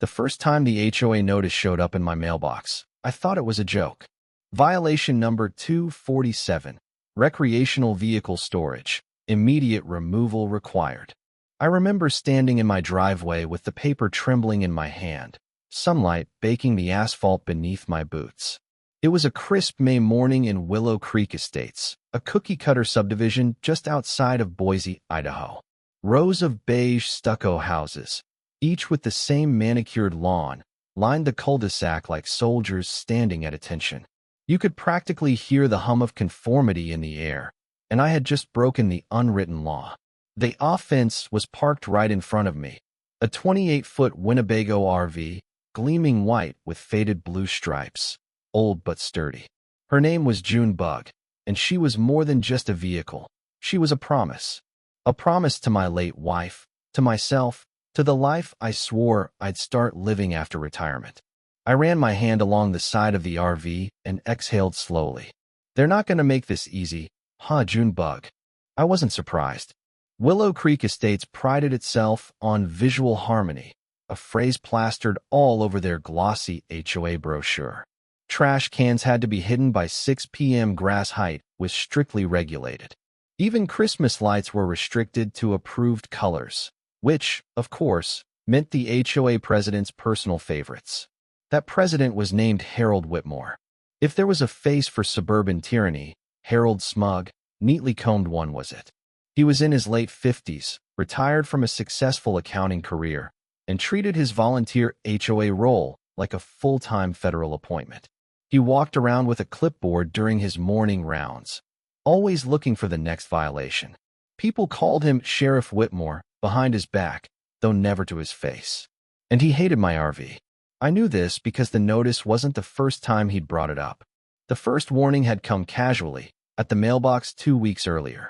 The first time the HOA notice showed up in my mailbox, I thought it was a joke. Violation number 247, recreational vehicle storage, immediate removal required. I remember standing in my driveway with the paper trembling in my hand, sunlight baking the asphalt beneath my boots. It was a crisp May morning in Willow Creek Estates, a cookie-cutter subdivision just outside of Boise, Idaho. Rows of beige stucco houses, each with the same manicured lawn, lined the cul-de-sac like soldiers standing at attention. You could practically hear the hum of conformity in the air, and I had just broken the unwritten law. The offense was parked right in front of me, a 28-foot Winnebago RV, gleaming white with faded blue stripes, old but sturdy. Her name was June Bug, and she was more than just a vehicle. She was a promise. A promise to my late wife, to myself, to the life I swore I'd start living after retirement. I ran my hand along the side of the RV and exhaled slowly. They're not going to make this easy, huh, June Bug? I wasn't surprised. Willow Creek Estates prided itself on visual harmony, a phrase plastered all over their glossy HOA brochure. Trash cans had to be hidden by 6 p.m. Grass height was strictly regulated. Even Christmas lights were restricted to approved colors, which, of course, meant the HOA president's personal favorites. That president was named Harold Whitmore. If there was a face for suburban tyranny, Harold Smug, neatly combed one was it. He was in his late 50s, retired from a successful accounting career, and treated his volunteer HOA role like a full-time federal appointment. He walked around with a clipboard during his morning rounds, always looking for the next violation. People called him Sheriff Whitmore behind his back, though never to his face. And he hated my RV. I knew this because the notice wasn't the first time he'd brought it up. The first warning had come casually, at the mailbox 2 weeks earlier.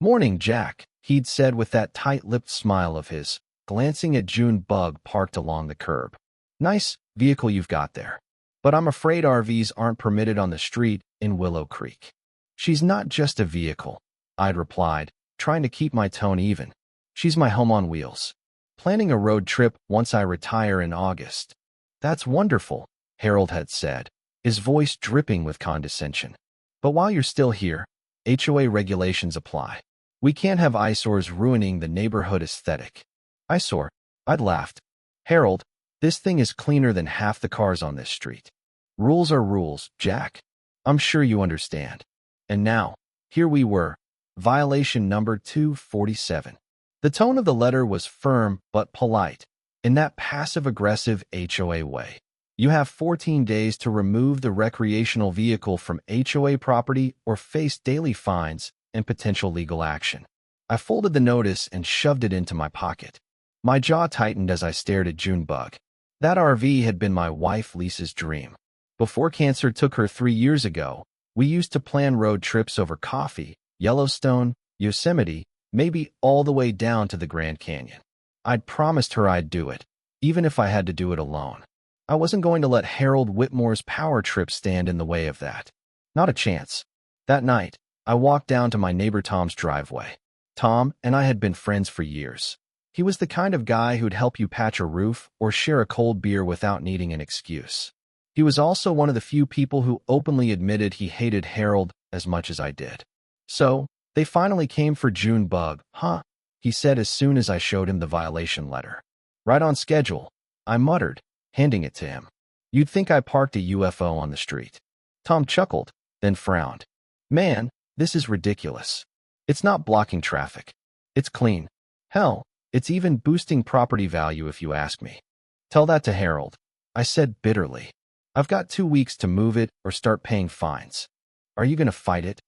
"Morning, Jack," he'd said with that tight-lipped smile of his, glancing at June Bug parked along the curb. "Nice vehicle you've got there. But I'm afraid RVs aren't permitted on the street in Willow Creek." "She's not just a vehicle," I'd replied, trying to keep my tone even. "She's my home on wheels. Planning a road trip once I retire in August." "That's wonderful," Harold had said, his voice dripping with condescension. "But while you're still here, HOA regulations apply. We can't have eyesores ruining the neighborhood aesthetic." "Eyesore?" I'd laughed. "Harold, this thing is cleaner than half the cars on this street. Rules are rules, Jack. I'm sure you understand." And now, here we were, violation number 247. The tone of the letter was firm but polite, in that passive-aggressive HOA way. "You have 14 days to remove the recreational vehicle from HOA property or face daily fines and potential legal action." I folded the notice and shoved it into my pocket. My jaw tightened as I stared at June Bug. That RV had been my wife Lisa's dream. Before cancer took her 3 years ago, we used to plan road trips over coffee, Yellowstone, Yosemite, maybe all the way down to the Grand Canyon. I'd promised her I'd do it, even if I had to do it alone. I wasn't going to let Harold Whitmore's power trip stand in the way of that. Not a chance. That night, I walked down to my neighbor Tom's driveway. Tom and I had been friends for years. He was the kind of guy who'd help you patch a roof or share a cold beer without needing an excuse. He was also one of the few people who openly admitted he hated Harold as much as I did. "So, they finally came for June Bug, huh?" he said as soon as I showed him the violation letter. "Right on schedule," I muttered, handing it to him. "You'd think I parked a UFO on the street." Tom chuckled, then frowned. "Man, this is ridiculous. It's not blocking traffic. It's clean. Hell, it's even boosting property value if you ask me." "Tell that to Harold," I said bitterly. "I've got 2 weeks to move it or start paying fines." "Are you going to fight it?"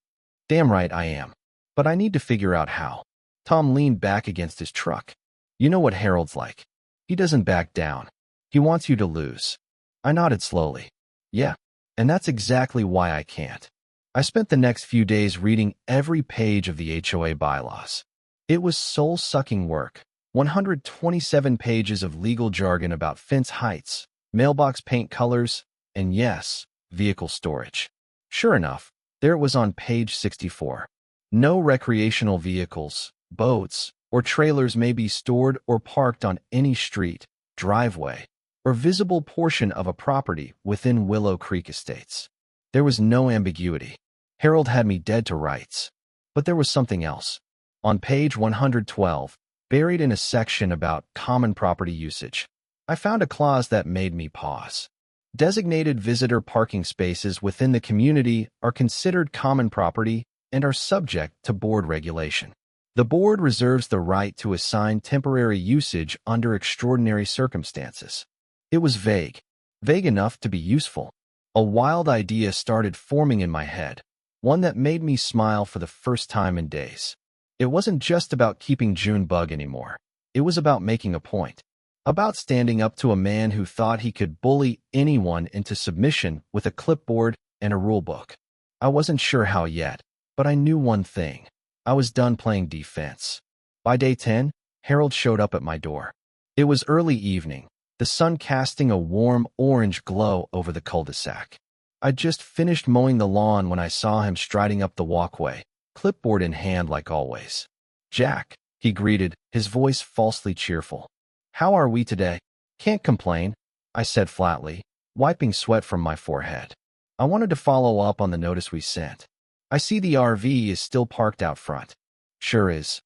"Damn right I am. But I need to figure out how." Tom leaned back against his truck. "You know what Harold's like. He doesn't back down. He wants you to lose." I nodded slowly. "Yeah, and that's exactly why I can't." I spent the next few days reading every page of the HOA bylaws. It was soul-sucking work. 127 pages of legal jargon about fence heights, mailbox paint colors, and yes, vehicle storage. Sure enough, there it was on page 64. No recreational vehicles, boats, or trailers may be stored or parked on any street, driveway, or visible portion of a property within Willow Creek Estates. There was no ambiguity. Harold had me dead to rights. But there was something else. On page 112, buried in a section about common property usage, I found a clause that made me pause. Designated visitor parking spaces within the community are considered common property and are subject to board regulation. The board reserves the right to assign temporary usage under extraordinary circumstances. It was vague enough to be useful. A wild idea started forming in my head, one that made me smile for the first time in days. It wasn't just about keeping Junebug anymore. It was about making a point. About standing up to a man who thought he could bully anyone into submission with a clipboard and a rulebook. I wasn't sure how yet, but I knew one thing. I was done playing defense. By day 10, Harold showed up at my door. It was early evening, the sun casting a warm orange glow over the cul-de-sac. I'd just finished mowing the lawn when I saw him striding up the walkway, clipboard in hand like always. "Jack," he greeted, his voice falsely cheerful. "How are we today?" "Can't complain," I said flatly, wiping sweat from my forehead. I wanted to follow up on the notice we sent. "I see the RV is still parked out front." "Sure is."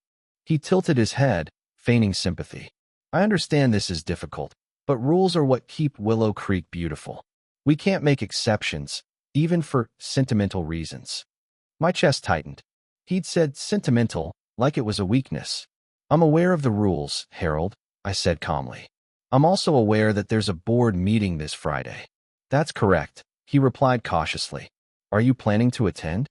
He tilted his head, feigning sympathy. "I understand this is difficult, but rules are what keep Willow Creek beautiful. We can't make exceptions, even for sentimental reasons." My chest tightened. He'd said sentimental, like it was a weakness. "I'm aware of the rules, Harold," I said calmly. "I'm also aware that there's a board meeting this Friday." "That's correct," he replied cautiously. "Are you planning to attend?"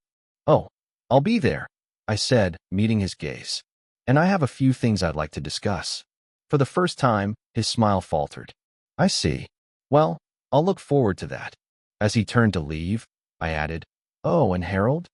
"Oh, I'll be there," I said, meeting his gaze. "And I have a few things I'd like to discuss." For the first time, his smile faltered. "I see. Well, I'll look forward to that." As he turned to leave, I added, "Oh, and Harold?"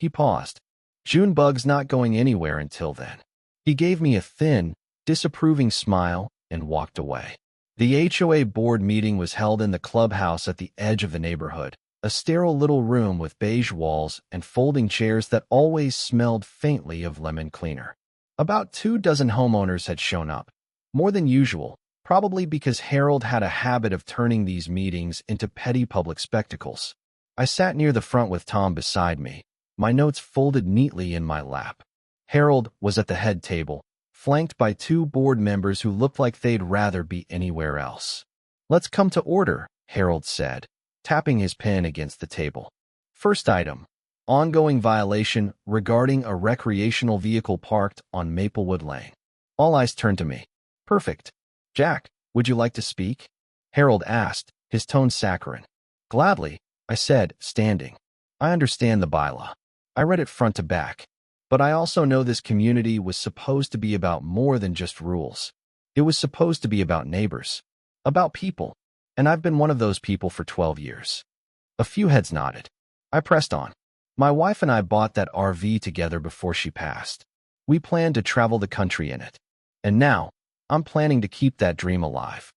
He paused. "Junebug's not going anywhere until then." He gave me a thin, disapproving smile and walked away. The HOA board meeting was held in the clubhouse at the edge of the neighborhood, a sterile little room with beige walls and folding chairs that always smelled faintly of lemon cleaner. About 24 homeowners had shown up, more than usual, probably because Harold had a habit of turning these meetings into petty public spectacles. I sat near the front with Tom beside me, my notes folded neatly in my lap. Harold was at the head table, flanked by two board members who looked like they'd rather be anywhere else. "Let's come to order," Harold said, tapping his pen against the table. "First item, ongoing violation regarding a recreational vehicle parked on Maplewood Lane." All eyes turned to me. "Perfect. Jack, would you like to speak?" Harold asked, his tone saccharine. "Gladly," I said, standing. "I understand the bylaw. I read it front to back. But I also know this community was supposed to be about more than just rules. It was supposed to be about neighbors, about people, and I've been one of those people for 12 years. A few heads nodded. I pressed on. "My wife and I bought that RV together before she passed. We planned to travel the country in it. And now, I'm planning to keep that dream alive.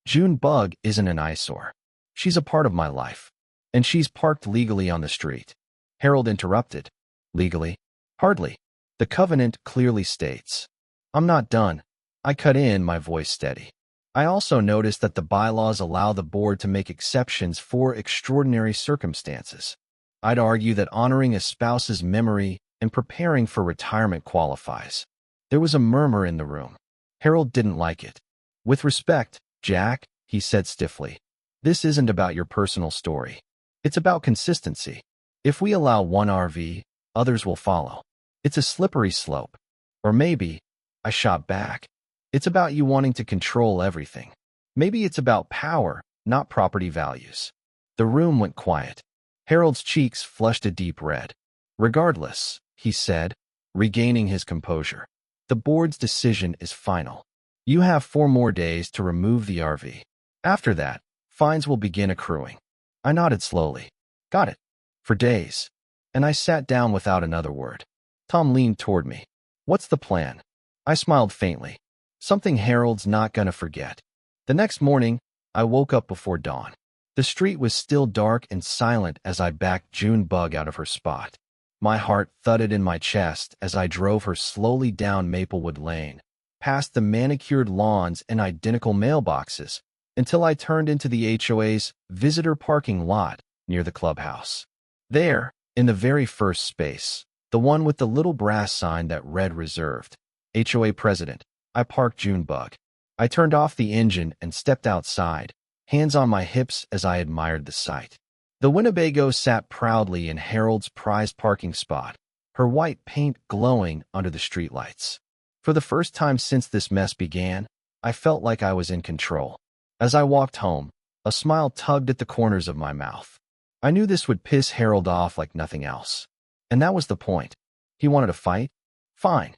Junebug isn't an eyesore. She's a part of my life. And she's parked legally on the street." Harold interrupted. "Legally? Hardly. The covenant clearly states." "I'm not done." I cut in, my voice steady. "I also noticed that the bylaws allow the board to make exceptions for extraordinary circumstances. I'd argue that honoring a spouse's memory and preparing for retirement qualifies." There was a murmur in the room. Harold didn't like it. "With respect, Jack," he said stiffly, "this isn't about your personal story. It's about consistency. If we allow one RV, others will follow. It's a slippery slope. Or maybe," I shot back, "it's about you wanting to control everything. Maybe it's about power, not property values." The room went quiet. Harold's cheeks flushed a deep red. "Regardless," he said, regaining his composure, "the board's decision is final. You have 4 more days to remove the RV. After that, fines will begin accruing." I nodded slowly. "Got it." For days. And I sat down without another word. Tom leaned toward me. "What's the plan?" I smiled faintly. "Something Harold's not gonna forget." The next morning, I woke up before dawn. The street was still dark and silent as I backed Junebug out of her spot. My heart thudded in my chest as I drove her slowly down Maplewood Lane, past the manicured lawns and identical mailboxes, until I turned into the HOA's visitor parking lot near the clubhouse. There, in the very first space, the one with the little brass sign that read reserved, HOA President, I parked Junebug. I turned off the engine and stepped outside, hands on my hips as I admired the sight. The Winnebago sat proudly in Harold's prized parking spot, her white paint glowing under the streetlights. For the first time since this mess began, I felt like I was in control. As I walked home, a smile tugged at the corners of my mouth. I knew this would piss Harold off like nothing else. And that was the point. He wanted a fight? Fine.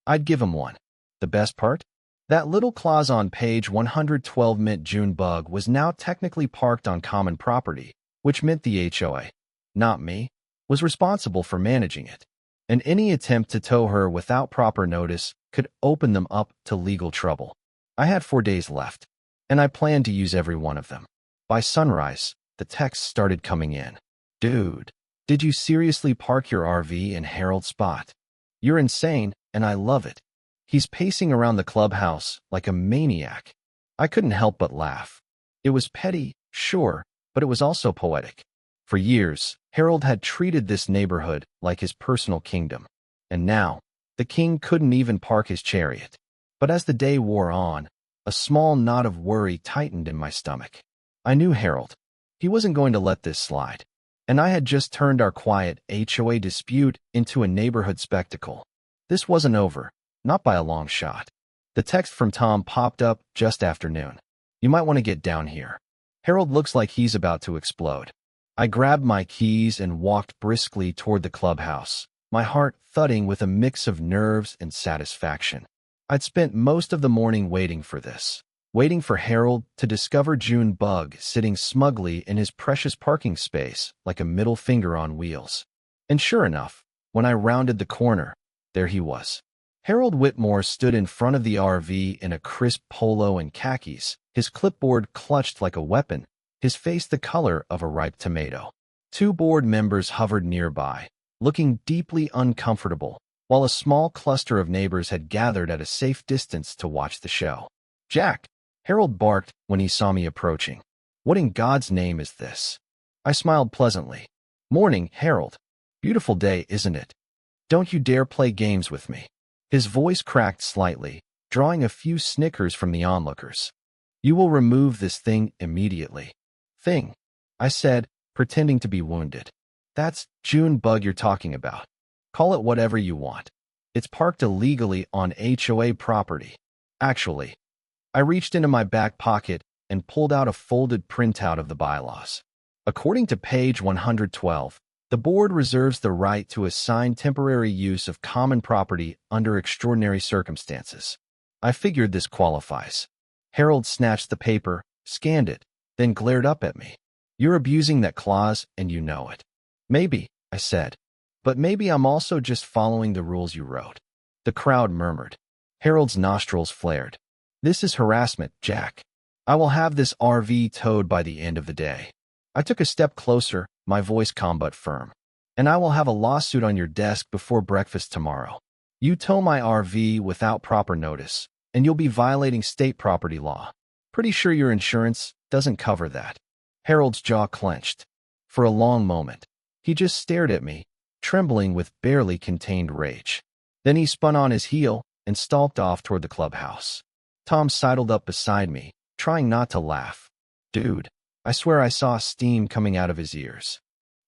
I'd give him one. The best part? That little clause on page 112 meant Junebug was now technically parked on common property, which meant the HOA, not me, was responsible for managing it. And any attempt to tow her without proper notice could open them up to legal trouble. I had 4 days left, and I planned to use every one of them. By sunrise, the texts started coming in. Dude, did you seriously park your RV in Harold's spot? You're insane, and I love it. He's pacing around the clubhouse like a maniac. I couldn't help but laugh. It was petty, sure, but it was also poetic. For years, Harold had treated this neighborhood like his personal kingdom. And now, the king couldn't even park his chariot. But as the day wore on, a small knot of worry tightened in my stomach. I knew Harold. He wasn't going to let this slide. And I had just turned our quiet HOA dispute into a neighborhood spectacle. This wasn't over, not by a long shot. The text from Tom popped up just after noon. You might want to get down here. Harold looks like he's about to explode. I grabbed my keys and walked briskly toward the clubhouse, my heart thudding with a mix of nerves and satisfaction. I'd spent most of the morning waiting for this, waiting for Harold to discover Junebug sitting smugly in his precious parking space like a middle finger on wheels. And sure enough, when I rounded the corner, there he was. Harold Whitmore stood in front of the RV in a crisp polo and khakis, his clipboard clutched like a weapon, his face the color of a ripe tomato. 2 board members hovered nearby, looking deeply uncomfortable, while a small cluster of neighbors had gathered at a safe distance to watch the show. Jack, Harold barked when he saw me approaching. What in God's name is this? I smiled pleasantly. Morning, Harold. Beautiful day, isn't it? Don't you dare play games with me. His voice cracked slightly, drawing a few snickers from the onlookers. You will remove this thing immediately. Thing, I said, pretending to be wounded. That's Junebug you're talking about. Call it whatever you want. It's parked illegally on HOA property. Actually, I reached into my back pocket and pulled out a folded printout of the bylaws. According to page 112, the board reserves the right to assign temporary use of common property under extraordinary circumstances. I figured this qualifies. Harold snatched the paper, scanned it, then glared up at me. You're abusing that clause, and you know it. Maybe, I said. But maybe I'm also just following the rules you wrote. The crowd murmured. Harold's nostrils flared. This is harassment, Jack. I will have this RV towed by the end of the day. I took a step closer, my voice calm but firm. And I will have a lawsuit on your desk before breakfast tomorrow. You tow my RV without proper notice, and you'll be violating state property law. Pretty sure your insurance doesn't cover that. Harold's jaw clenched. For a long moment, he just stared at me, trembling with barely contained rage. Then he spun on his heel and stalked off toward the clubhouse. Tom sidled up beside me, trying not to laugh. Dude, I swear I saw steam coming out of his ears.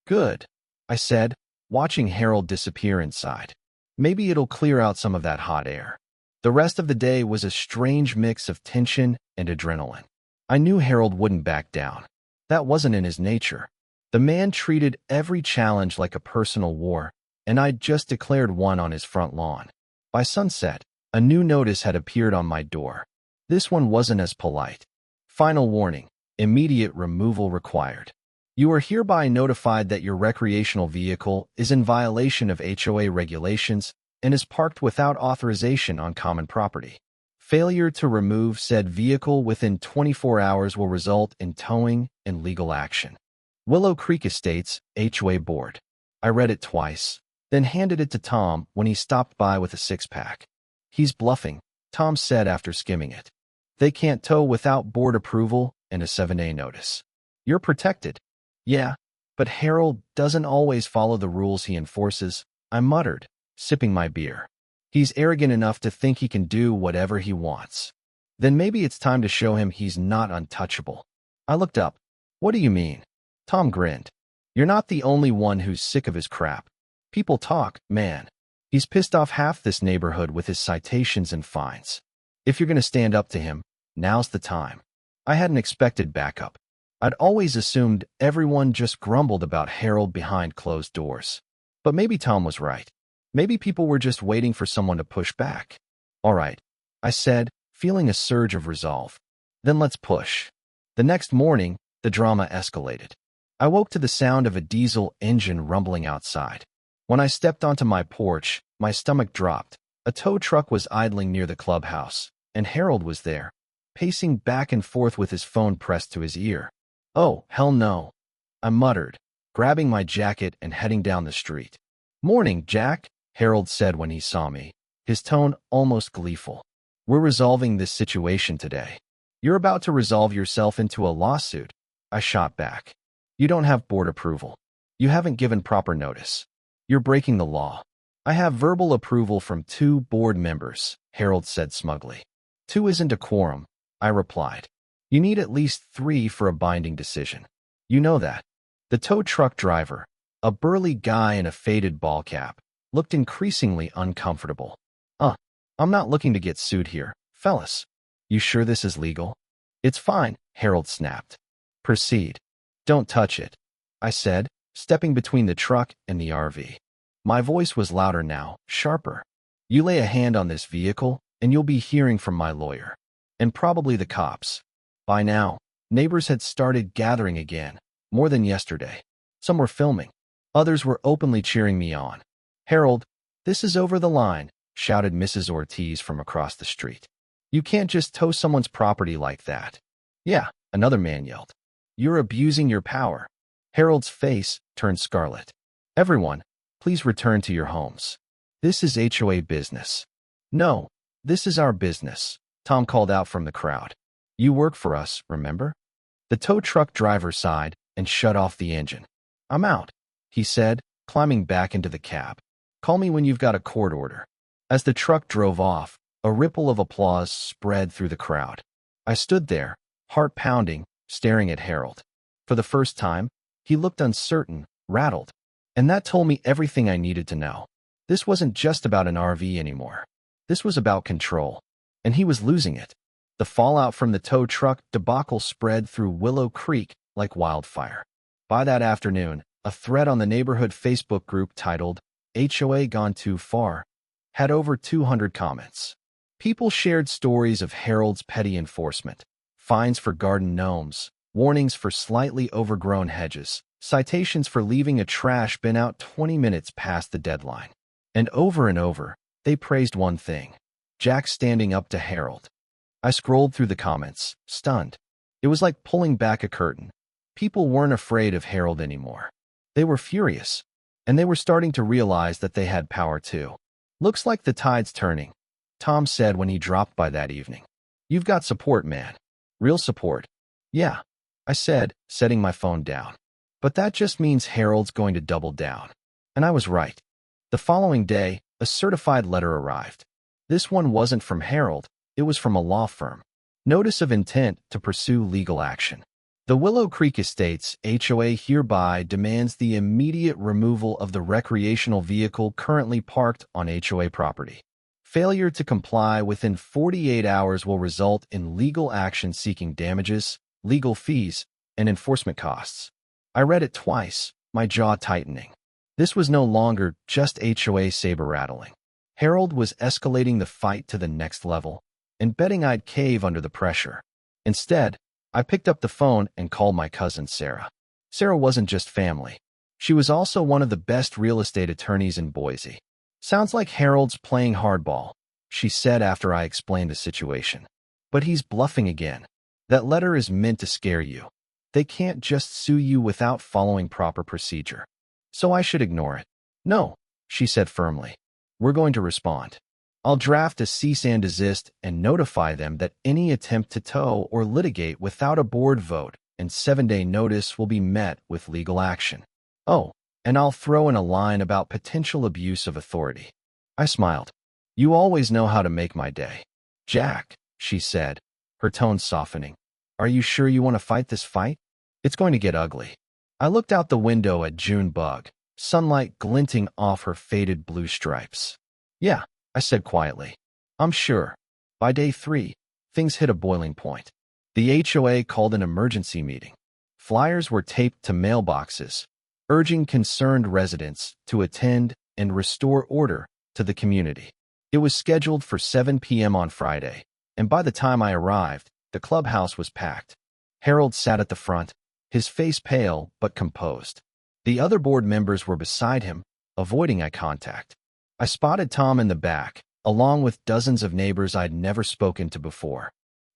Good, I said, watching Harold disappear inside. Maybe it'll clear out some of that hot air. The rest of the day was a strange mix of tension and adrenaline. I knew Harold wouldn't back down. That wasn't in his nature. The man treated every challenge like a personal war, and I'd just declared one on his front lawn. By sunset, a new notice had appeared on my door. This one wasn't as polite. Final warning, immediate removal required. You are hereby notified that your recreational vehicle is in violation of HOA regulations and is parked without authorization on common property. Failure to remove said vehicle within 24 hours will result in towing and legal action. Willow Creek Estates, HOA Board. I read it twice, then handed it to Tom when he stopped by with a six-pack. He's bluffing, Tom said after skimming it. They can't tow without board approval, and a 7A notice. You're protected. Yeah, but Harold doesn't always follow the rules he enforces, I muttered, sipping my beer. He's arrogant enough to think he can do whatever he wants. Then maybe it's time to show him he's not untouchable. I looked up. What do you mean? Tom grinned. You're not the only one who's sick of his crap. People talk, man. He's pissed off half this neighborhood with his citations and fines. If you're going to stand up to him, now's the time. I hadn't expected backup. I'd always assumed everyone just grumbled about Harold behind closed doors. But maybe Tom was right. Maybe people were just waiting for someone to push back. All right, I said, feeling a surge of resolve. Then let's push. The next morning, the drama escalated. I woke to the sound of a diesel engine rumbling outside. When I stepped onto my porch, my stomach dropped. A tow truck was idling near the clubhouse, and Harold was there, pacing back and forth with his phone pressed to his ear. Oh, hell no, I muttered, grabbing my jacket and heading down the street. Morning, Jack, Harold said when he saw me, his tone almost gleeful. We're resolving this situation today. You're about to resolve yourself into a lawsuit, I shot back. You don't have board approval. You haven't given proper notice. You're breaking the law. I have verbal approval from 2 board members, Harold said smugly. 2 isn't a quorum, I replied. You need at least 3 for a binding decision. You know that. The tow truck driver, a burly guy in a faded ball cap, looked increasingly uncomfortable. I'm not looking to get sued here, fellas. You sure this is legal? It's fine, Harold snapped. Proceed. Don't touch it, I said, stepping between the truck and the RV. My voice was louder now, sharper. You lay a hand on this vehicle, and you'll be hearing from my lawyer. And probably the cops. By now, neighbors had started gathering again, more than yesterday. Some were filming. Others were openly cheering me on. Harold, this is over the line, shouted Mrs. Ortiz from across the street. You can't just tow someone's property like that. Yeah, another man yelled. You're abusing your power. Harold's face turned scarlet. Everyone, please return to your homes. This is HOA business. No, this is our business, Tom called out from the crowd. You work for us, remember? The tow truck driver sighed and shut off the engine. I'm out, he said, climbing back into the cab. Call me when you've got a court order. As the truck drove off, a ripple of applause spread through the crowd. I stood there, heart pounding, staring at Harold. For the first time, he looked uncertain, rattled. And that told me everything I needed to know. This wasn't just about an RV anymore. This was about control. And he was losing it. The fallout from the tow truck debacle spread through Willow Creek like wildfire. By that afternoon, a thread on the neighborhood Facebook group titled, HOA Gone Too Far, had over 200 comments. People shared stories of Harold's petty enforcement, fines for garden gnomes, warnings for slightly overgrown hedges, citations for leaving a trash bin out 20 minutes past the deadline. And over, they praised one thing: Jack standing up to Harold. I scrolled through the comments, stunned. It was like pulling back a curtain. People weren't afraid of Harold anymore. They were furious, and they were starting to realize that they had power too. Looks like the tide's turning, Tom said when he dropped by that evening. You've got support, man. Real support. Yeah, I said, setting my phone down. But that just means Harold's going to double down. And I was right. The following day, a certified letter arrived. This one wasn't from Harold, it was from a law firm. Notice of intent to pursue legal action. The Willow Creek Estates HOA hereby demands the immediate removal of the recreational vehicle currently parked on HOA property. Failure to comply within 48 hours will result in legal action seeking damages, legal fees, and enforcement costs. I read it twice, my jaw tightening. This was no longer just HOA saber-rattling. Harold was escalating the fight to the next level, and betting I'd cave under the pressure. Instead, I picked up the phone and called my cousin Sarah. Sarah wasn't just family. She was also one of the best real estate attorneys in Boise. Sounds like Harold's playing hardball, she said after I explained the situation. But he's bluffing again. That letter is meant to scare you. They can't just sue you without following proper procedure. So I should ignore it. No, she said firmly. We're going to respond. I'll draft a cease and desist and notify them that any attempt to tow or litigate without a board vote and 7-day notice will be met with legal action. Oh, and I'll throw in a line about potential abuse of authority. I smiled. You always know how to make my day. Jack, she said, her tone softening. Are you sure you want to fight this fight? It's going to get ugly. I looked out the window at June Bug, sunlight glinting off her faded blue stripes. Yeah, I said quietly. I'm sure. By day 3, things hit a boiling point. The HOA called an emergency meeting. Flyers were taped to mailboxes, urging concerned residents to attend and restore order to the community. It was scheduled for 7 p.m. on Friday, and by the time I arrived, the clubhouse was packed. Harold sat at the front, his face pale but composed. The other board members were beside him, avoiding eye contact. I spotted Tom in the back, along with dozens of neighbors I'd never spoken to before.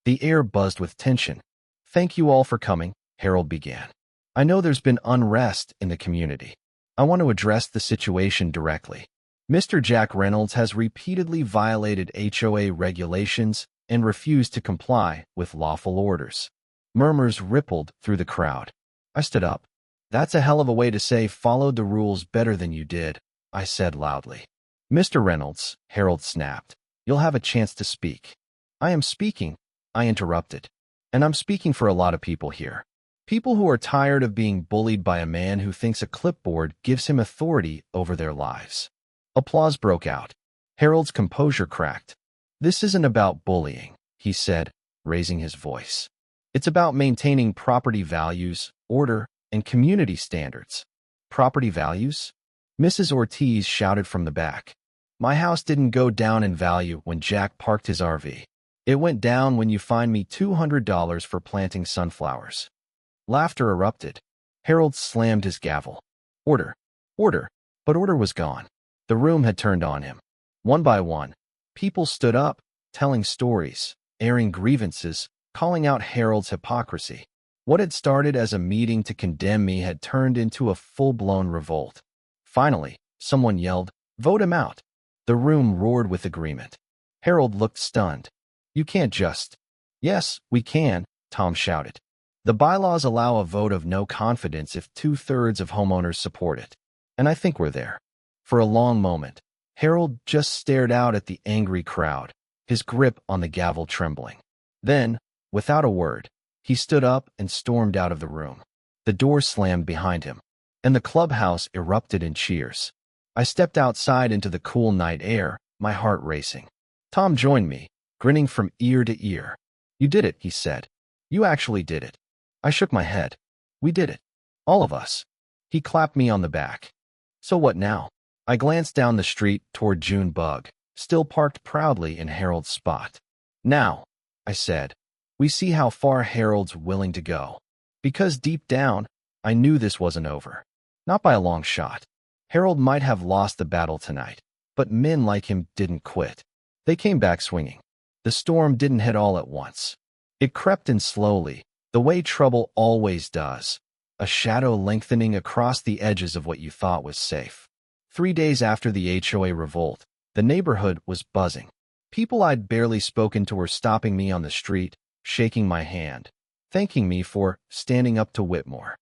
The air buzzed with tension. Thank you all for coming, Harold began. I know there's been unrest in the community. I want to address the situation directly. Mr. Jack Reynolds has repeatedly violated HOA regulations and refused to comply with lawful orders. Murmurs rippled through the crowd. I stood up. That's a hell of a way to say followed the rules better than you did, I said loudly. Mr. Reynolds, Harold snapped, you'll have a chance to speak. I am speaking, I interrupted. And I'm speaking for a lot of people here. People who are tired of being bullied by a man who thinks a clipboard gives him authority over their lives. Applause broke out. Harold's composure cracked. This isn't about bullying, he said, raising his voice. It's about maintaining property values, order, and community standards. Property values? Mrs. Ortiz shouted from the back. My house didn't go down in value when Jack parked his RV. It went down when you fined me $200 for planting sunflowers. Laughter erupted. Harold slammed his gavel. Order. Order. But order was gone. The room had turned on him. One by one, people stood up, telling stories, airing grievances, calling out Harold's hypocrisy. What had started as a meeting to condemn me had turned into a full-blown revolt. Finally, someone yelled, "Vote him out." The room roared with agreement. Harold looked stunned. You can't just... Yes, we can, Tom shouted. The bylaws allow a vote of no confidence if 2/3 of homeowners support it. And I think we're there. For a long moment, Harold just stared out at the angry crowd, his grip on the gavel trembling. Then, without a word, he stood up and stormed out of the room. The door slammed behind him, and the clubhouse erupted in cheers. I stepped outside into the cool night air, my heart racing. Tom joined me, grinning from ear to ear. You did it, he said. You actually did it. I shook my head. We did it. All of us. He clapped me on the back. So what now? I glanced down the street toward June Bug, still parked proudly in Harold's spot. Now, I said, we see how far Harold's willing to go. Because deep down, I knew this wasn't over. Not by a long shot. Harold might have lost the battle tonight, but men like him didn't quit. They came back swinging. The storm didn't hit all at once. It crept in slowly, the way trouble always does, a shadow lengthening across the edges of what you thought was safe. 3 days after the HOA revolt, the neighborhood was buzzing. People I'd barely spoken to were stopping me on the street, shaking my hand, thanking me for standing up to Whitmore.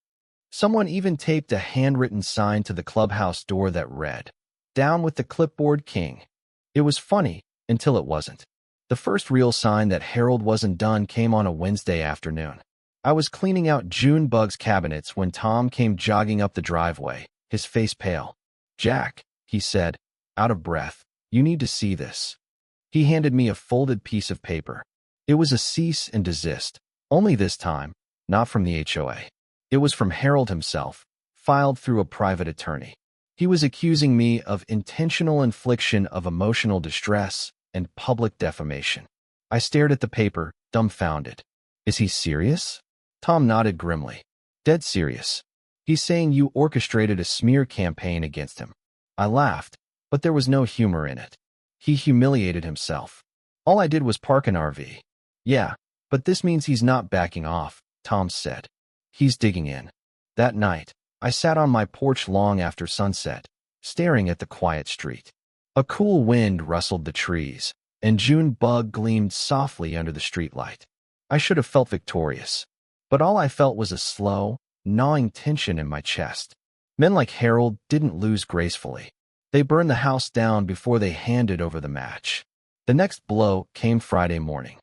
Someone even taped a handwritten sign to the clubhouse door that read, "Down with the Clipboard King." It was funny until it wasn't. The first real sign that Harold wasn't done came on a Wednesday afternoon. I was cleaning out June Bug's cabinets when Tom came jogging up the driveway, his face pale. "Jack," he said, out of breath, "you need to see this." He handed me a folded piece of paper. It was a cease and desist, only this time, not from the HOA. It was from Harold himself, filed through a private attorney. He was accusing me of intentional infliction of emotional distress and public defamation. I stared at the paper, dumbfounded. Is he serious? Tom nodded grimly. Dead serious. He's saying you orchestrated a smear campaign against him. I laughed, but there was no humor in it. He humiliated himself. All I did was park an RV. Yeah, but this means he's not backing off, Tom said. He's digging in. That night, I sat on my porch long after sunset, staring at the quiet street. A cool wind rustled the trees, and June bug gleamed softly under the streetlight. I should have felt victorious, but all I felt was a slow, gnawing tension in my chest. Men like Harold didn't lose gracefully. They burned the house down before they handed over the match. The next blow came Friday morning.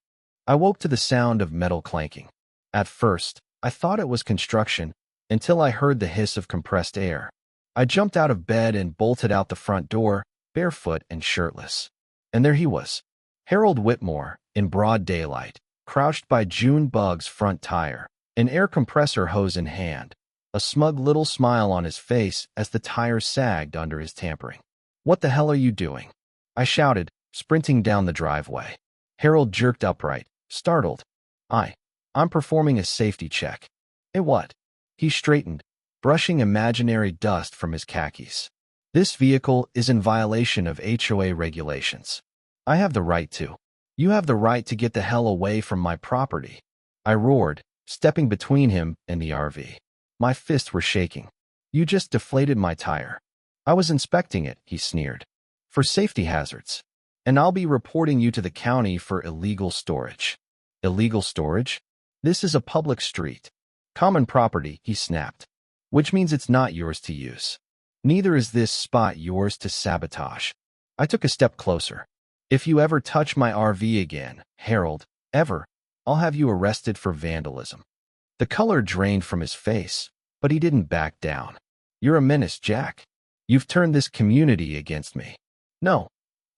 I woke to the sound of metal clanking. At first, I thought it was construction until I heard the hiss of compressed air. I jumped out of bed and bolted out the front door, barefoot and shirtless. And there he was, Harold Whitmore, in broad daylight, crouched by June Bug's front tire, an air compressor hose in hand, a smug little smile on his face as the tire sagged under his tampering. "What the hell are you doing?" I shouted, sprinting down the driveway. Harold jerked upright, startled. I'm performing a safety check." "Eh, what?" He straightened, brushing imaginary dust from his khakis. "This vehicle is in violation of HOA regulations. I have the right to. You have the right to get the hell away from my property," I roared, stepping between him and the RV. My fists were shaking. "You just deflated my tire." "I was inspecting it," he sneered, "for safety hazards. And I'll be reporting you to the county for illegal storage." "Illegal storage? This is a public street. Common property," he snapped. "Which means it's not yours to use. Neither is this spot yours to sabotage." I took a step closer. "If you ever touch my RV again, Harold, ever, I'll have you arrested for vandalism." The color drained from his face, but he didn't back down. "You're a menace, Jack. You've turned this community against me." "No,"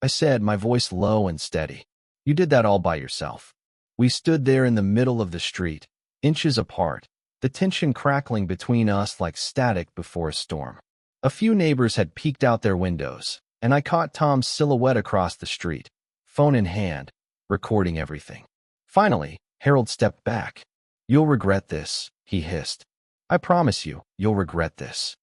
I said, my voice low and steady. "You did that all by yourself." We stood there in the middle of the street, inches apart, the tension crackling between us like static before a storm. A few neighbors had peeked out their windows, and I caught Tom's silhouette across the street, phone in hand, recording everything. Finally, Harold stepped back. "You'll regret this," he hissed. "I promise you, you'll regret this."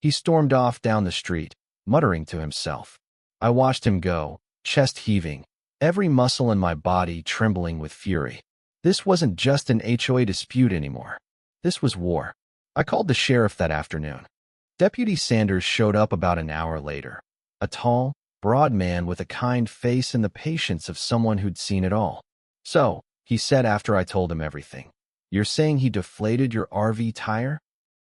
He stormed off down the street, muttering to himself. I watched him go, chest heaving, every muscle in my body trembling with fury. This wasn't just an HOA dispute anymore. This was war. I called the sheriff that afternoon. Deputy Sanders showed up about an hour later, a tall, broad man with a kind face and the patience of someone who'd seen it all. "So," he said after I told him everything, "you're saying he deflated your RV tire?"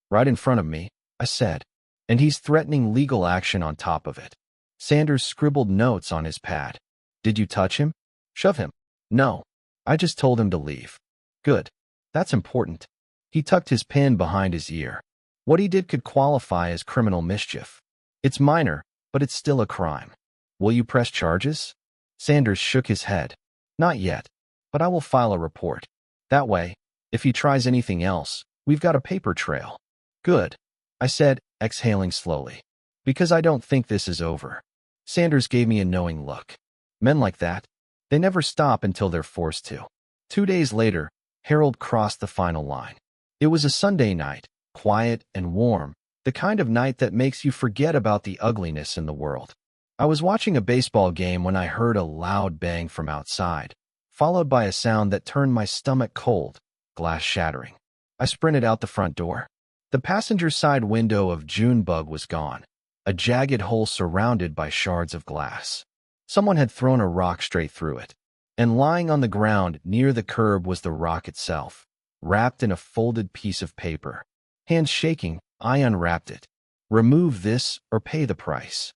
"Right in front of me," I said. "And he's threatening legal action on top of it." Sanders scribbled notes on his pad. "Did you touch him? Shove him?" "No. I just told him to leave." "Good. That's important." He tucked his pen behind his ear. "What he did could qualify as criminal mischief. It's minor, but it's still a crime." "Will you press charges?" Sanders shook his head. "Not yet, but I will file a report. That way, if he tries anything else, we've got a paper trail." "Good," I said, exhaling slowly. "Because I don't think this is over." Sanders gave me a knowing look. Men like that, they never stop until they're forced to. 2 days later, Harold crossed the final line. It was a Sunday night, quiet and warm, the kind of night that makes you forget about the ugliness in the world. I was watching a baseball game when I heard a loud bang from outside, followed by a sound that turned my stomach cold, glass shattering. I sprinted out the front door. The passenger side window of Junebug was gone, a jagged hole surrounded by shards of glass. Someone had thrown a rock straight through it, and lying on the ground near the curb was the rock itself, wrapped in a folded piece of paper. Hands shaking, I unwrapped it. "Remove this or pay the price."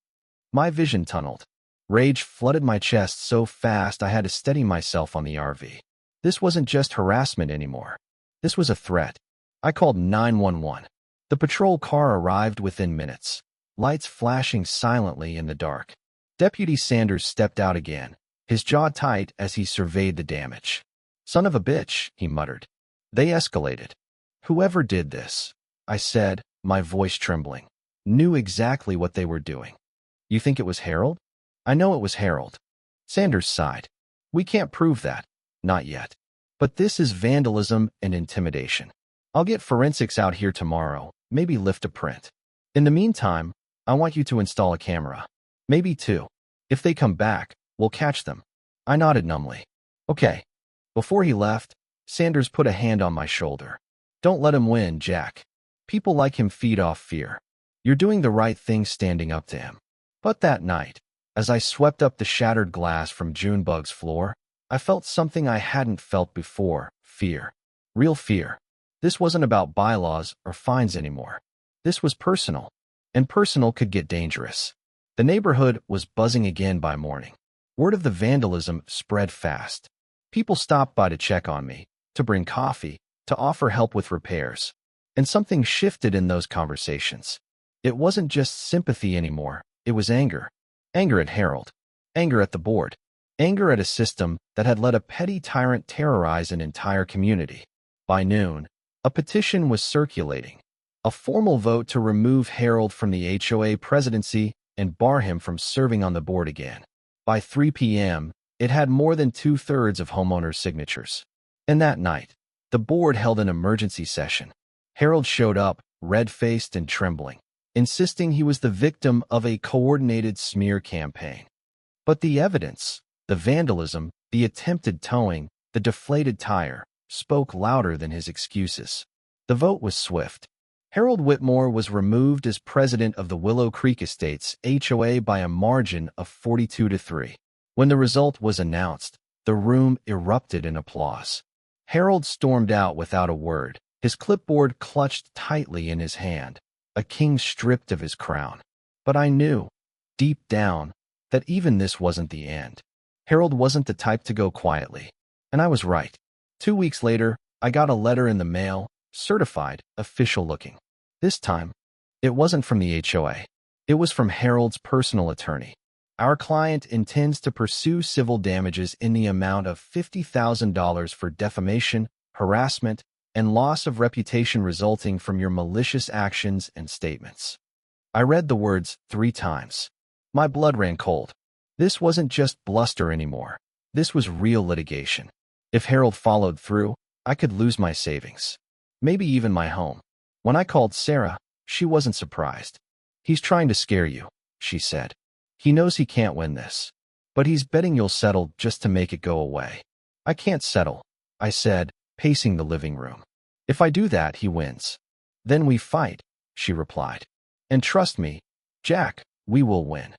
My vision tunneled. Rage flooded my chest so fast I had to steady myself on the RV. This wasn't just harassment anymore. This was a threat. I called 911. The patrol car arrived within minutes, lights flashing silently in the dark. Deputy Sanders stepped out again, his jaw tight as he surveyed the damage. "Son of a bitch," he muttered. "They escalated. Whoever did this," I said, my voice trembling, "knew exactly what they were doing." "You think it was Harold?" "I know it was Harold." Sanders sighed. "We can't prove that. Not yet. But this is vandalism and intimidation. I'll get forensics out here tomorrow, maybe lift a print. In the meantime, I want you to install a camera. Maybe 2. If they come back, we'll catch them." I nodded numbly. "Okay." Before he left, Sanders put a hand on my shoulder. "Don't let him win, Jack. People like him feed off fear. You're doing the right thing standing up to him." But that night, As I swept up the shattered glass from Junebug's floor, I felt something I hadn't felt before: fear. Real fear. This wasn't about bylaws or fines anymore. This was personal, and personal could get dangerous. The neighborhood was buzzing again by morning. Word of the vandalism spread fast. People stopped by to check on me, to bring coffee, to offer help with repairs. And something shifted in those conversations. It wasn't just sympathy anymore, it was anger. Anger at Harold. Anger at the board. Anger at a system that had let a petty tyrant terrorize an entire community. By noon, a petition was circulating. A formal vote to remove Harold from the HOA presidency and bar him from serving on the board again. By 3 p.m., it had more than 2/3 of homeowners' signatures. And that night, the board held an emergency session. Harold showed up, red-faced and trembling, insisting he was the victim of a coordinated smear campaign. But the evidence, the vandalism, the attempted towing, the deflated tire, spoke louder than his excuses. The vote was swift. Harold Whitmore was removed as president of the Willow Creek Estates HOA by a margin of 42-3. When the result was announced, the room erupted in applause. Harold stormed out without a word, his clipboard clutched tightly in his hand, a king stripped of his crown. But I knew, deep down, that even this wasn't the end. Harold wasn't the type to go quietly. And I was right. 2 weeks later, I got a letter in the mail, certified, official looking. This time, it wasn't from the HOA. It was from Harold's personal attorney. Our client intends to pursue civil damages in the amount of $50,000 for defamation, harassment, and loss of reputation resulting from your malicious actions and statements. I read the words 3 times. My blood ran cold. This wasn't just bluster anymore. This was real litigation. If Harold followed through, I could lose my savings. Maybe even my home. When I called Sarah, she wasn't surprised. "He's trying to scare you," she said. "He knows he can't win this. But he's betting you'll settle just to make it go away." "I can't settle," I said, pacing the living room. "If I do that, he wins. Then we fight," she replied. "And trust me, Jack, we will win."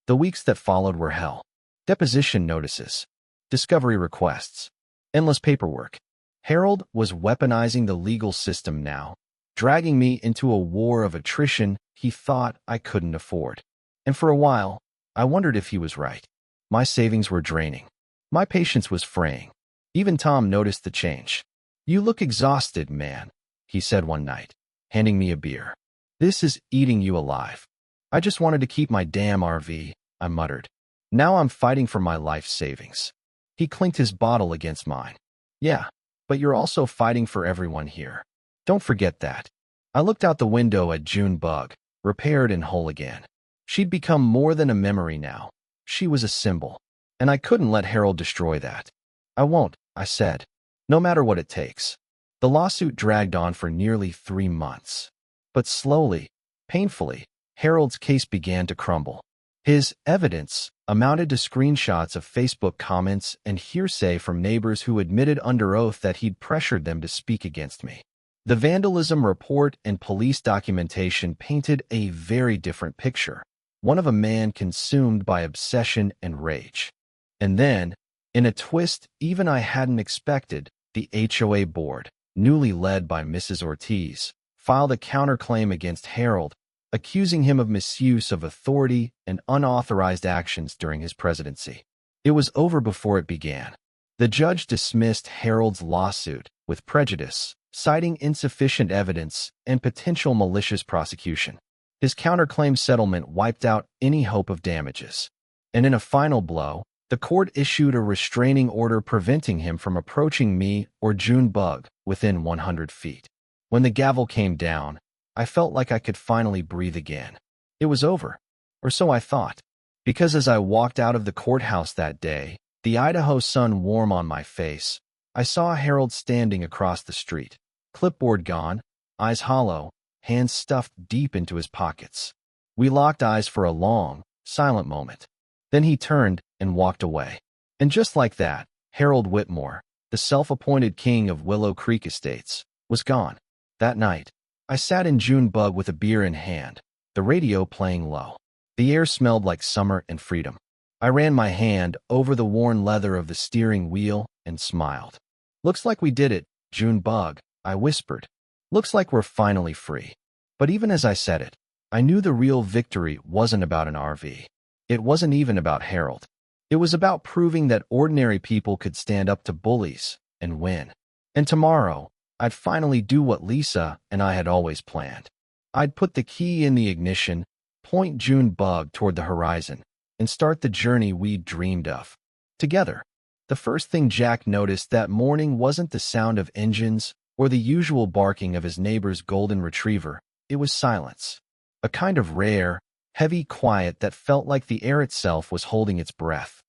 The weeks that followed were hell. Deposition notices, discovery requests, endless paperwork. Harold was weaponizing the legal system now, dragging me into a war of attrition he thought I couldn't afford. And for a while, I wondered if he was right. My savings were draining. My patience was fraying. Even Tom noticed the change. "You look exhausted, man," he said one night, handing me a beer. "This is eating you alive." "I just wanted to keep my damn RV," I muttered. "Now I'm fighting for my life savings." He clinked his bottle against mine. "Yeah, but you're also fighting for everyone here. Don't forget that." I looked out the window at Junebug, repaired and whole again. She'd become more than a memory now. She was a symbol. And I couldn't let Harold destroy that. "I won't," I said. "No matter what it takes." The lawsuit dragged on for nearly 3 months. But slowly, painfully, Harold's case began to crumble. His evidence amounted to screenshots of Facebook comments and hearsay from neighbors who admitted under oath that he'd pressured them to speak against me. The vandalism report and police documentation painted a very different picture, one of a man consumed by obsession and rage. And then, in a twist even I hadn't expected, the HOA board, newly led by Mrs. Ortiz, filed a counterclaim against Harold, accusing him of misuse of authority and unauthorized actions during his presidency. It was over before it began. The judge dismissed Harold's lawsuit with prejudice, citing insufficient evidence and potential malicious prosecution. His counterclaim settlement wiped out any hope of damages. And in a final blow, the court issued a restraining order preventing him from approaching me or Junebug within 100 feet. When the gavel came down, I felt like I could finally breathe again. It was over, or so I thought, because as I walked out of the courthouse that day, the Idaho sun warm on my face, I saw Harold standing across the street, clipboard gone, eyes hollow, hands stuffed deep into his pockets. We locked eyes for a long, silent moment. Then he turned and walked away. And just like that, Harold Whitmore, the self-appointed king of Willow Creek Estates, was gone. That night, I sat in Junebug with a beer in hand, the radio playing low. The air smelled like summer and freedom. I ran my hand over the worn leather of the steering wheel and smiled. Looks like we did it, June Bug, I whispered. Looks like we're finally free. But even as I said it, I knew the real victory wasn't about an RV. It wasn't even about Harold. It was about proving that ordinary people could stand up to bullies and win. And tomorrow, I'd finally do what Lisa and I had always planned. I'd put the key in the ignition, point June Bug toward the horizon, and start the journey we'd dreamed of. Together. The first thing Jack noticed that morning wasn't the sound of engines or the usual barking of his neighbor's golden retriever. It was silence. A kind of rare, heavy quiet that felt like the air itself was holding its breath.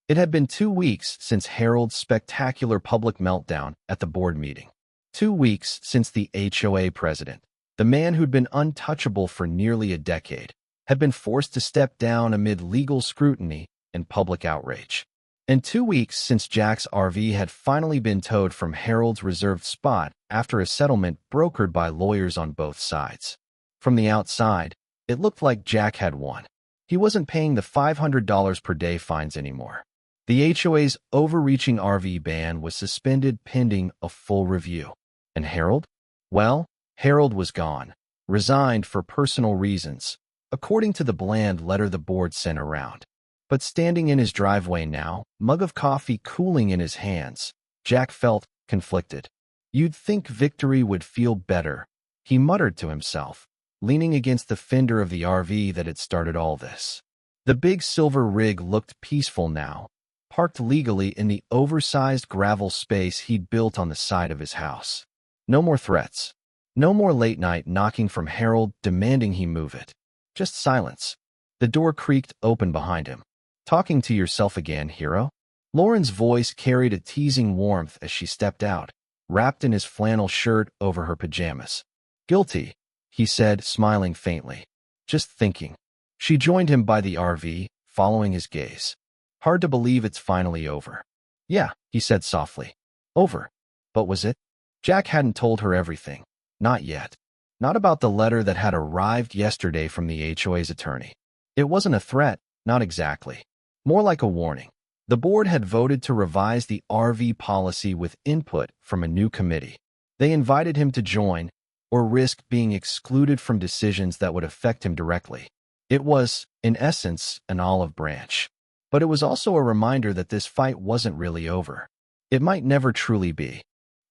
It had been 2 weeks since Harold's spectacular public meltdown at the board meeting. 2 weeks since the HOA president, the man who'd been untouchable for nearly a decade, had been forced to step down amid legal scrutiny and public outrage. And 2 weeks since Jack's RV had finally been towed from Harold's reserved spot after a settlement brokered by lawyers on both sides. From the outside, it looked like Jack had won. He wasn't paying the $500 per day fines anymore. The HOA's overreaching RV ban was suspended pending a full review. And Harold? Well, Harold was gone, resigned for personal reasons, according to the bland letter the board sent around. But standing in his driveway now, mug of coffee cooling in his hands, Jack felt conflicted. You'd think victory would feel better, he muttered to himself, leaning against the fender of the RV that had started all this. The big silver rig looked peaceful now, parked legally in the oversized gravel space he'd built on the side of his house. No more threats. No more late-night knocking from Harold demanding he move it. Just silence. The door creaked open behind him. Talking to yourself again, hero? Lauren's voice carried a teasing warmth as she stepped out, wrapped in his flannel shirt over her pajamas. Guilty, he said, smiling faintly. Just thinking. She joined him by the RV, following his gaze. Hard to believe it's finally over. Yeah, he said softly. Over. But was it? Jack hadn't told her everything. Not yet. Not about the letter that had arrived yesterday from the HOA's attorney. It wasn't a threat, not exactly. More like a warning. The board had voted to revise the RV policy with input from a new committee. They invited him to join, or risk being excluded from decisions that would affect him directly. It was, in essence, an olive branch. But it was also a reminder that this fight wasn't really over. It might never truly be.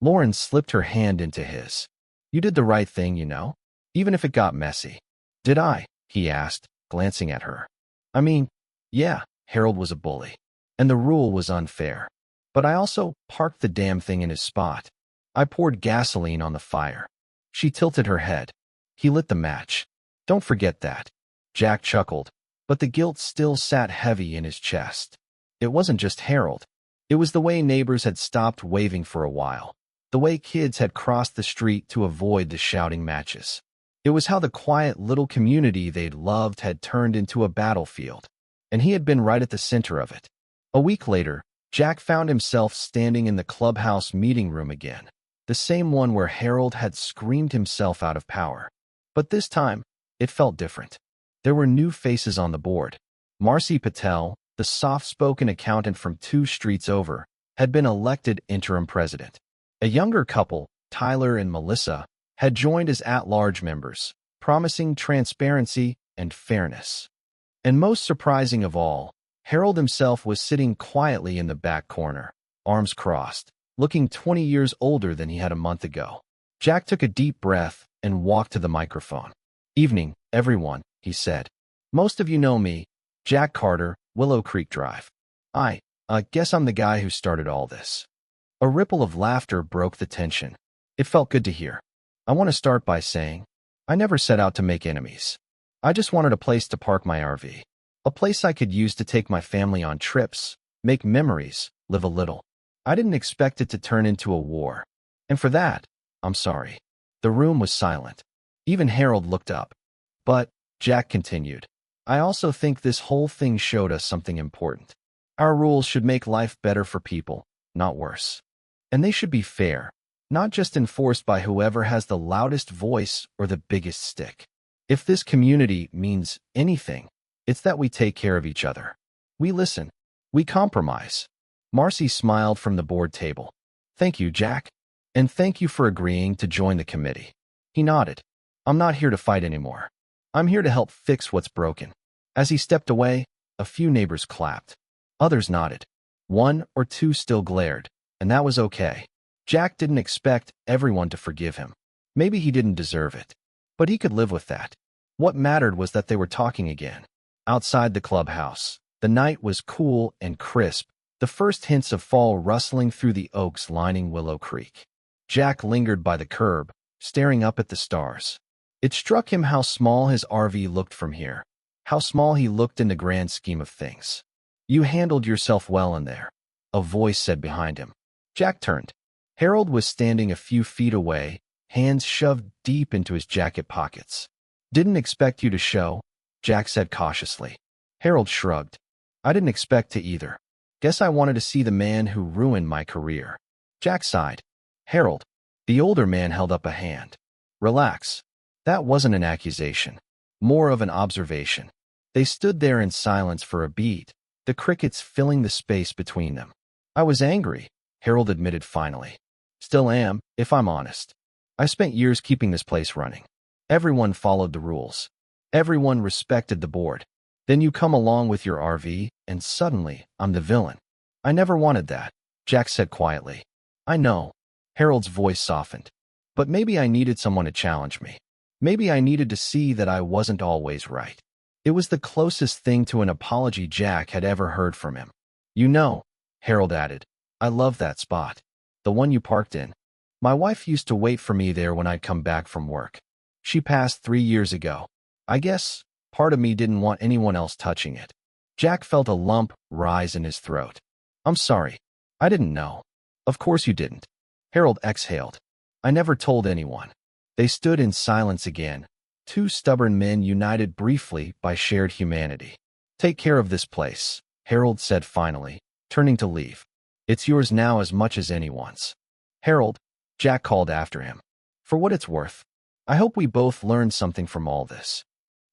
Lauren slipped her hand into his. You did the right thing, you know, even if it got messy. Did I? He asked, glancing at her. I mean, yeah, Harold was a bully, and the rule was unfair. But I also parked the damn thing in his spot. I poured gasoline on the fire. She tilted her head. He lit the match. Don't forget that. Jack chuckled, but the guilt still sat heavy in his chest. It wasn't just Harold. It was the way neighbors had stopped waving for a while. The way kids had crossed the street to avoid the shouting matches. It was how the quiet little community they'd loved had turned into a battlefield. And he had been right at the center of it. A week later, Jack found himself standing in the clubhouse meeting room again, the same one where Harold had screamed himself out of power. But this time, it felt different. There were new faces on the board. Marcy Patel, the soft-spoken accountant from 2 streets over, had been elected interim president. A younger couple, Tyler and Melissa, had joined as at-large members, promising transparency and fairness. And most surprising of all, Harold himself was sitting quietly in the back corner, arms crossed, looking 20 years older than he had a month ago. Jack took a deep breath and walked to the microphone. Evening, everyone, he said. Most of you know me, Jack Carter, Willow Creek Drive. I guess I'm the guy who started all this. A ripple of laughter broke the tension. It felt good to hear. I want to start by saying, I never set out to make enemies. I just wanted a place to park my RV. A place I could use to take my family on trips, make memories, live a little. I didn't expect it to turn into a war. And for that, I'm sorry. The room was silent. Even Harold looked up. But, Jack continued, I also think this whole thing showed us something important. Our rules should make life better for people, not worse. And they should be fair, not just enforced by whoever has the loudest voice or the biggest stick. If this community means anything, it's that we take care of each other. We listen. We compromise. Marcy smiled from the board table. Thank you, Jack. And thank you for agreeing to join the committee. He nodded. I'm not here to fight anymore. I'm here to help fix what's broken. As he stepped away, a few neighbors clapped. Others nodded. One or two still glared, and that was okay. Jack didn't expect everyone to forgive him. Maybe he didn't deserve it, but he could live with that. What mattered was that they were talking again. Outside the clubhouse, the night was cool and crisp, the first hints of fall rustling through the oaks lining Willow Creek. Jack lingered by the curb, staring up at the stars. It struck him how small his RV looked from here, how small he looked in the grand scheme of things. You handled yourself well in there, a voice said behind him. Jack turned. Harold was standing a few feet away, hands shoved deep into his jacket pockets. Didn't expect you to show, Jack said cautiously. Harold shrugged. I didn't expect to either. Guess I wanted to see the man who ruined my career. Jack sighed. Harold. The older man held up a hand. Relax. That wasn't an accusation. More of an observation. They stood there in silence for a beat, the crickets filling the space between them. I was angry, Harold admitted finally. Still am, if I'm honest. I spent years keeping this place running. Everyone followed the rules. Everyone respected the board. Then you come along with your RV, and suddenly, I'm the villain. I never wanted that, Jack said quietly. I know. Harold's voice softened. But maybe I needed someone to challenge me. Maybe I needed to see that I wasn't always right. It was the closest thing to an apology Jack had ever heard from him. You know, Harold added, I love that spot. The one you parked in. My wife used to wait for me there when I'd come back from work. She passed 3 years ago. I guess part of me didn't want anyone else touching it. Jack felt a lump rise in his throat. I'm sorry. I didn't know. Of course you didn't. Harold exhaled. I never told anyone. They stood in silence again, two stubborn men united briefly by shared humanity. Take care of this place, Harold said finally, turning to leave. It's yours now as much as anyone's. Harold, Jack called after him. For what it's worth, I hope we both learned something from all this.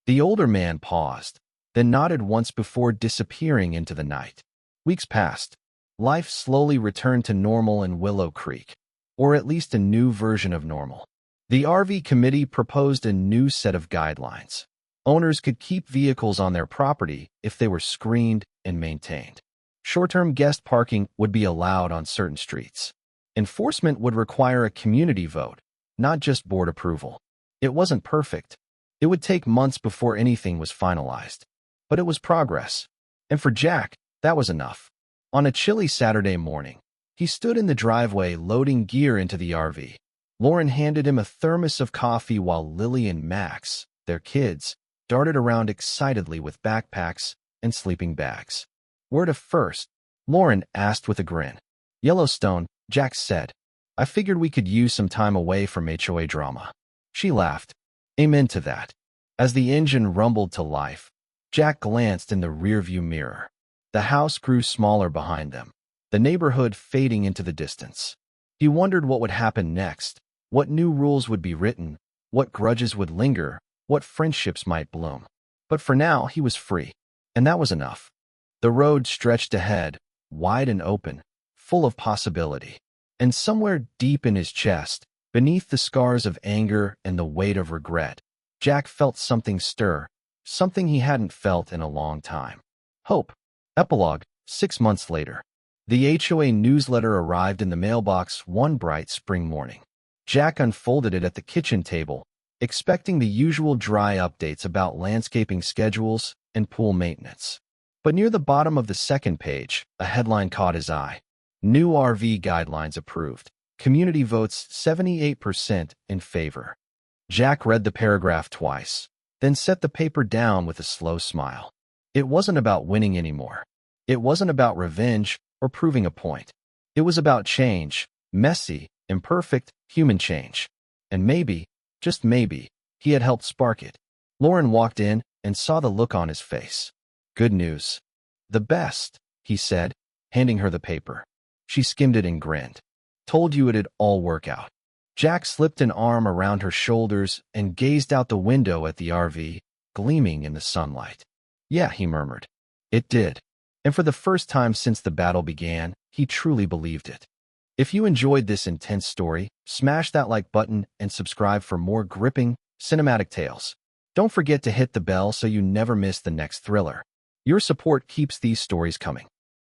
The older man paused, then nodded once before disappearing into the night. Weeks passed. Life slowly returned to normal in Willow Creek, or at least a new version of normal. The RV committee proposed a new set of guidelines. Owners could keep vehicles on their property if they were screened and maintained. Short-term guest parking would be allowed on certain streets. Enforcement would require a community vote, not just board approval. It wasn't perfect. It would take months before anything was finalized. But it was progress. And for Jack, that was enough. On a chilly Saturday morning, he stood in the driveway loading gear into the RV. Lauren handed him a thermos of coffee while Lily and Max, their kids, darted around excitedly with backpacks and sleeping bags. Where to first? Lauren asked with a grin. Yellowstone, Jack said. I figured we could use some time away from HOA drama. She laughed. Amen to that. As the engine rumbled to life, Jack glanced in the rearview mirror. The house grew smaller behind them, the neighborhood fading into the distance. He wondered what would happen next, what new rules would be written, what grudges would linger, what friendships might bloom. But for now, he was free, and that was enough. The road stretched ahead, wide and open, full of possibility. And somewhere deep in his chest, beneath the scars of anger and the weight of regret, Jack felt something stir, something he hadn't felt in a long time. Hope. Epilogue. 6 months later. The HOA newsletter arrived in the mailbox one bright spring morning. Jack unfolded it at the kitchen table, expecting the usual dry updates about landscaping schedules and pool maintenance. But near the bottom of the second page, a headline caught his eye. New RV guidelines approved. Community votes 78% in favor. Jack read the paragraph twice, then set the paper down with a slow smile. It wasn't about winning anymore. It wasn't about revenge or proving a point. It was about change, messy, imperfect, human change. And maybe, just maybe, he had helped spark it. Lauren walked in and saw the look on his face. Good news. The best, he said, handing her the paper. She skimmed it and grinned. Told you it'd all work out. Jack slipped an arm around her shoulders and gazed out the window at the RV, gleaming in the sunlight. Yeah, he murmured. It did. And for the first time since the battle began, he truly believed it. If you enjoyed this intense story, smash that like button and subscribe for more gripping, cinematic tales. Don't forget to hit the bell so you never miss the next thriller. Your support keeps these stories coming.